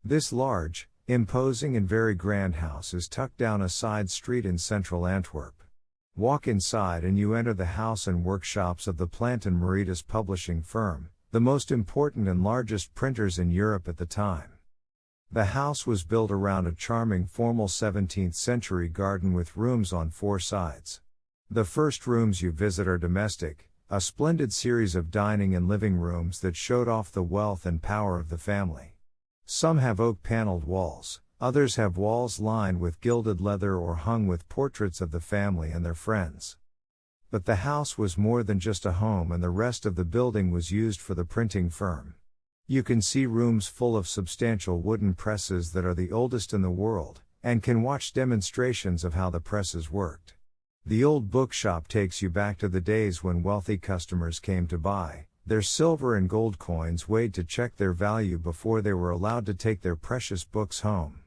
This large, imposing and very grand house is tucked down a side street in central Antwerp. Walk inside and you enter the house and workshops of the Plantin Moretus publishing firm, the most important and largest printers in Europe at the time. The house was built around a charming formal 17th century garden with rooms on four sides. The first rooms you visit are domestic, a splendid series of dining and living rooms that showed off the wealth and power of the family. Some have oak-paneled walls, others have walls lined with gilded leather or hung with portraits of the family and their friends. But the house was more than just a home, and the rest of the building was used for the printing firm. You can see rooms full of substantial wooden presses that are the oldest in the world, and can watch demonstrations of how the presses worked. The old bookshop takes you back to the days when wealthy customers came to buy their silver and gold coins weighed to check their value before they were allowed to take their precious books home.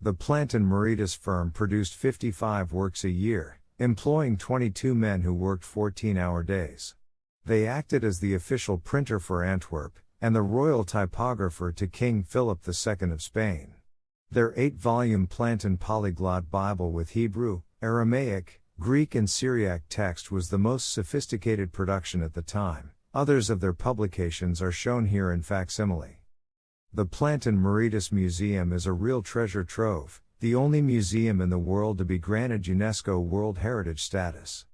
The Plantin Moretus firm produced 55 works a year, employing 22 men who worked 14-hour days. They acted as the official printer for Antwerp, and the royal typographer to King Philip II of Spain. Their 8-volume Plantin Polyglot Bible with Hebrew, Aramaic, Greek and Syriac text was the most sophisticated production at the time. Others of their publications are shown here in facsimile. The Plantin Moretus Museum is a real treasure trove, the only museum in the world to be granted UNESCO World Heritage status.